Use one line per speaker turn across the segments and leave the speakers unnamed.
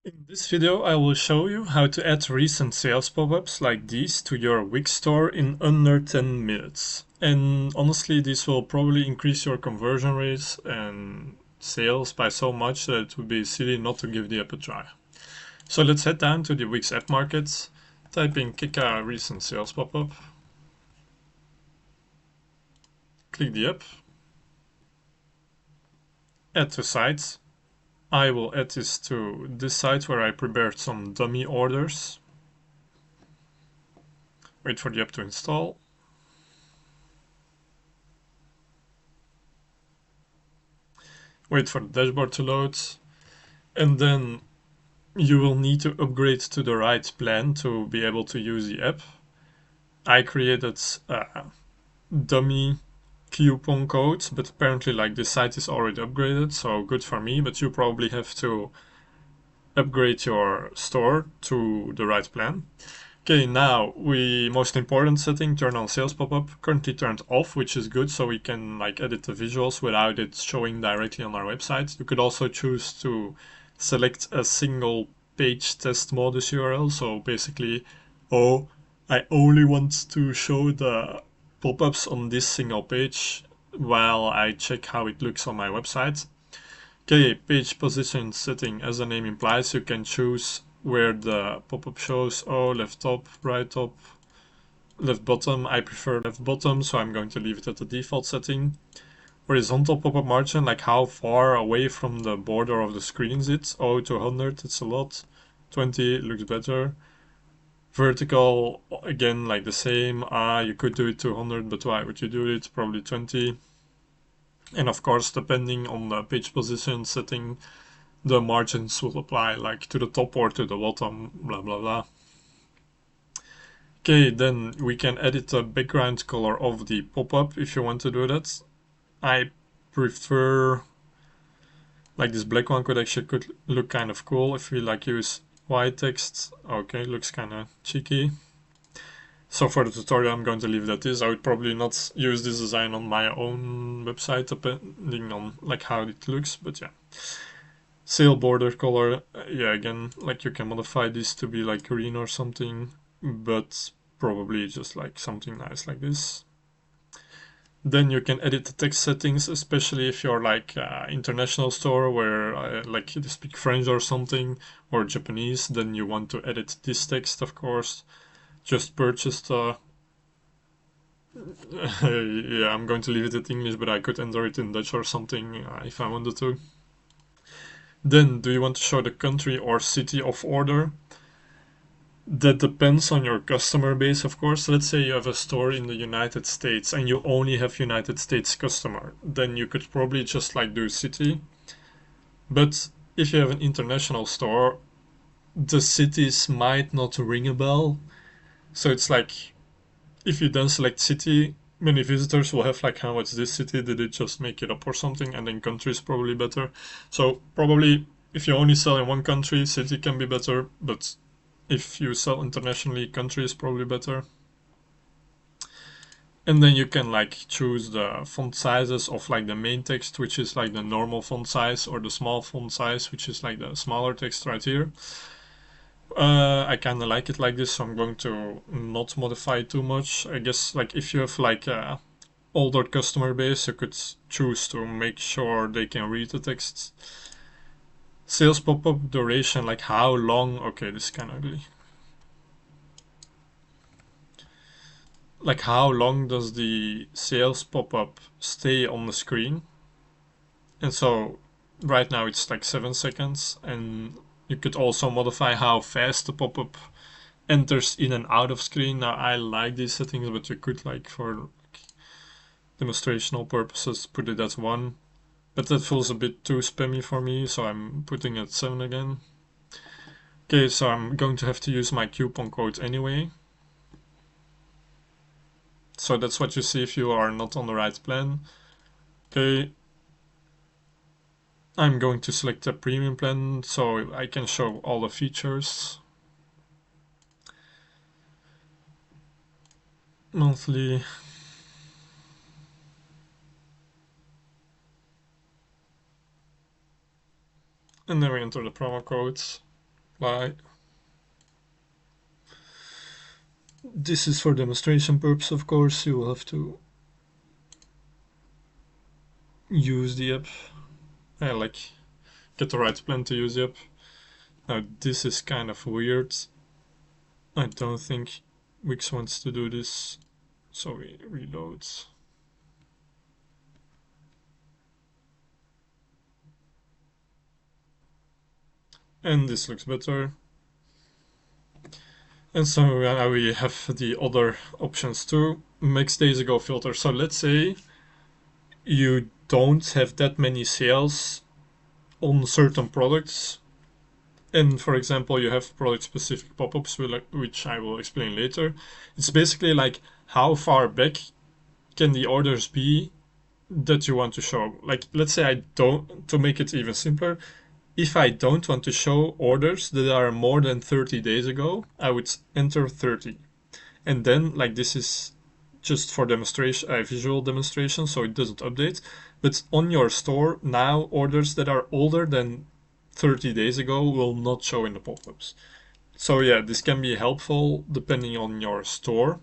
In this video, I will show you how to add recent sales pop-ups like these to your Wix store in under 10 minutes. And honestly, this will probably increase your conversion rates and sales by so much that it would be silly not to give the app a try. So let's head down to the Wix app market, type in Kika recent sales pop-up, click the app, add to site. I will add this to this site where I prepared some dummy orders. Wait for the app to install. Wait for the dashboard to load. And then you will need to upgrade to the right plan to be able to use the app. I created a dummy coupon code, but apparently like this site is already upgraded, so good for me, but you probably have to upgrade your store to the right plan. Okay, now most important setting, turn on sales pop-up, currently turned off, which is good, so we can like edit the visuals without it showing directly on our website. You could also choose to select a single page test modus URL, so basically, oh, I only want to show the pop-ups on this single page while I check how it looks on my website. Okay, page position setting, as the name implies, you can choose where the pop-up shows. Oh, left top, right top, left bottom. I prefer left bottom, so I'm going to leave it at the default setting. Horizontal pop-up margin, like how far away from the border of the screen is it? Oh, to 100, it's a lot. 20 looks better. Vertical, again, like the same. You could do it to 100, but why would you do it? Probably 20. And of course, depending on the page position setting, the margins will apply like to the top or to the bottom, blah blah blah. Okay, then we can edit the background color of the pop-up if you want to do that. I prefer like this black one could look kind of cool if we like use white text. Okay, looks kind of cheeky. So for the tutorial I'm going to leave that is. I would probably not use this design on my own website depending on like how it looks, but yeah. Sail border color, yeah, again, like you can modify this to be like green or something, but probably just like something nice like this. Then you can edit the text settings, especially if you're like international store where like you speak French or something, or Japanese, then you want to edit this text, of course. Just purchased, yeah, I'm going to leave it at English, but I could enter it in Dutch or something if I wanted to. Then, do you want to show the country or city of order? That depends on your customer base, of course. Let's say you have a store in the United States and you only have United States customer, then you could probably just like do city. But if you have an international store, the cities might not ring a bell. So it's like if you then select city, many visitors will have like, how much this city, did it just make it up or something? And then country is probably better. So probably if you only sell in one country, city can be better, but if you sell internationally, country is probably better. And then you can like choose the font sizes of like the main text, which is like the normal font size, or the small font size, which is like the smaller text right here. I kind of like it like this, so I'm going to not modify too much. I guess like if you have like a older customer base, you could choose to make sure they can read the text. Sales pop-up duration, like how long, okay, this is kind of ugly. Like how long does the sales pop-up stay on the screen? And so right now it's like 7 seconds, and you could also modify how fast the pop-up enters in and out of screen. Now I like these settings, but you could like for like, demonstrational purposes put it at 1. But that feels a bit too spammy for me, so I'm putting it at 7 again. Okay, so I'm going to have to use my coupon code anyway. So that's what you see if you are not on the right plan. Okay, I'm going to select a premium plan so I can show all the features. Monthly. And then we enter the promo codes. apply. This is for demonstration purpose, of course. You will have to use the app. Like get the right plan to use the app. Now this is kind of weird. I don't think Wix wants to do this, so we reload. And this looks better. And so now we have the other options too. Max days ago filter. So let's say you don't have that many sales on certain products. And for example, you have product specific pop-ups, which I will explain later. It's basically like how far back can the orders be that you want to show. Like, let's say I don't, to make it even simpler, if I don't want to show orders that are more than 30 days ago, I would enter 30. And then, like, this is just for demonstration, visual demonstration, so it doesn't update. But on your store now, orders that are older than 30 days ago will not show in the pop-ups. So yeah, this can be helpful depending on your store.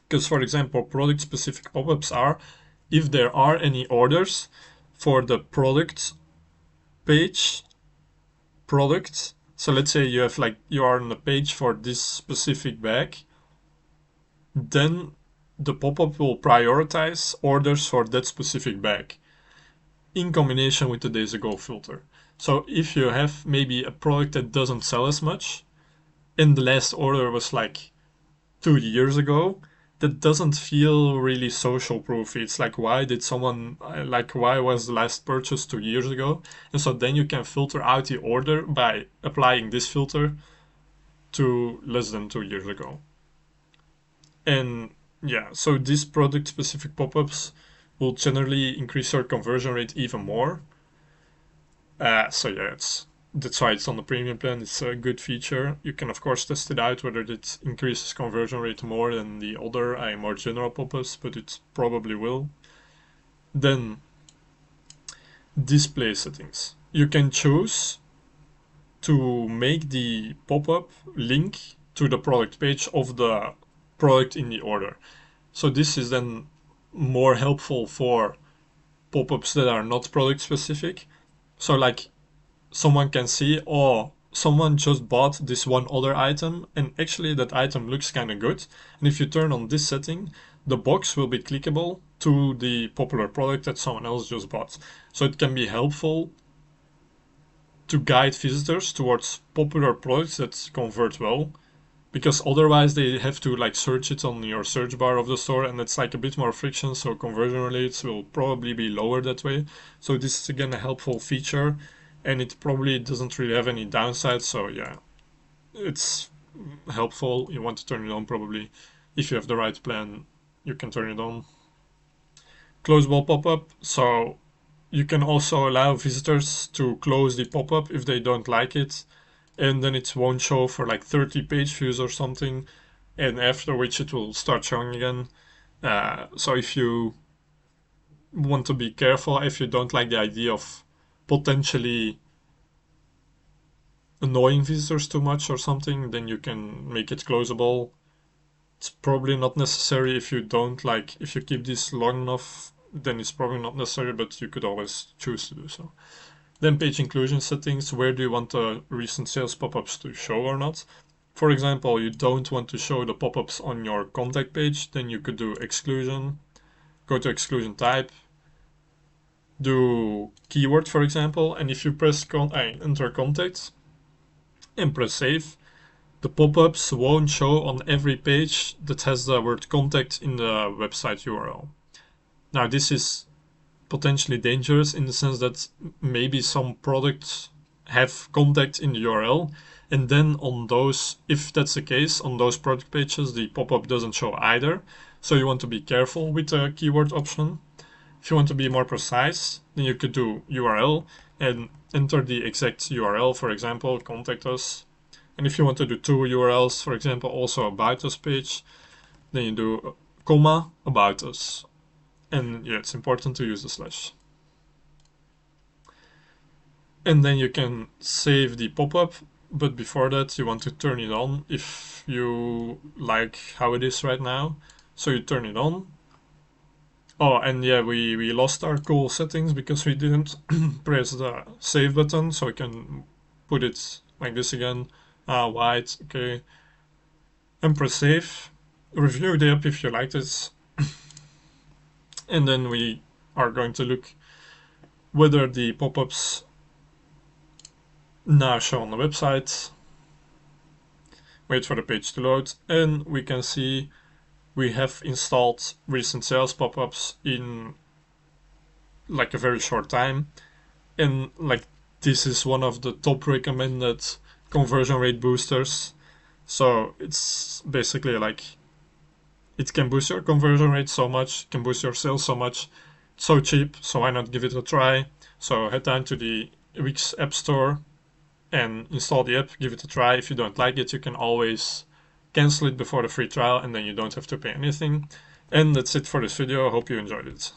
Because for example, product specific pop-ups are if there are any orders for the product page, product. So let's say you have you are on a page for this specific bag, then the pop-up will prioritize orders for that specific bag in combination with the days ago filter. So if you have maybe a product that doesn't sell as much and the last order was like 2 years ago, that doesn't feel really social proof. It's like, why did someone, why was the last purchase 2 years ago? And so then you can filter out the order by applying this filter to less than 2 years ago. And yeah, so these product specific pop-ups will generally increase your conversion rate even more. So yeah, that's why it's on the premium plan. It's a good feature. You can of course test it out whether it increases conversion rate more than the other more general pop-ups, but it probably will. Then display settings. You can choose to make the pop-up link to the product page of the product in the order. So this is then more helpful for pop-ups that are not product specific. So like someone can see, oh, someone just bought this one other item and actually that item looks kind of good. And if you turn on this setting, the box will be clickable to the popular product that someone else just bought. So it can be helpful to guide visitors towards popular products that convert well, because otherwise they have to search it on your search bar of the store, and it's a bit more friction, so conversion rates will probably be lower that way. So this is again a helpful feature, and it probably doesn't really have any downsides. So yeah, it's helpful. You want to turn it on probably. If you have the right plan, you can turn it on. Closable pop-up. So you can also allow visitors to close the pop-up if they don't like it, and then it won't show for 30 page views or something, and after which it will start showing again. So if you want to be careful, if you don't like the idea of potentially annoying visitors too much or something, then you can make it closable. It's probably not necessary if you don't if you keep this long enough, then it's probably not necessary, but you could always choose to do so. Then page inclusion settings. Where do you want the recent sales pop-ups to show or not? For example, you don't want to show the pop-ups on your contact page, then you could do exclusion. Go to exclusion type, do keyword for example, and if you press enter contact and press save, the pop-ups won't show on every page that has the word contact in the website URL. Now this is potentially dangerous in the sense that maybe some products have contact in the URL, and then on those, if that's the case, on those product pages the pop-up doesn't show either. So you want to be careful with the keyword option. If you want to be more precise, then you could do URL and enter the exact URL, for example, contact us. And if you want to do two URLs, for example, also about us page, then you do comma about us. And yeah, it's important to use the slash. And then you can save the pop-up. but before that you want to turn it on if you like how it is right now. So you turn it on. Oh, and yeah, we lost our goal settings because we didn't press the save button, so we can put it like this again. White, okay. And press save. Review the app if you liked it. And then we are going to look whether the pop-ups now show on the website. Wait for the page to load, and we can see we have installed recent sales pop-ups in like a very short time. And like this is one of the top recommended conversion rate boosters. So it's basically like it can boost your conversion rate so much, can boost your sales so much. It's so cheap, so why not give it a try? So head down to the Wix App Store and install the app, give it a try. If you don't like it, you can always cancel it before the free trial and then you don't have to pay anything. And that's it for this video. I hope you enjoyed it.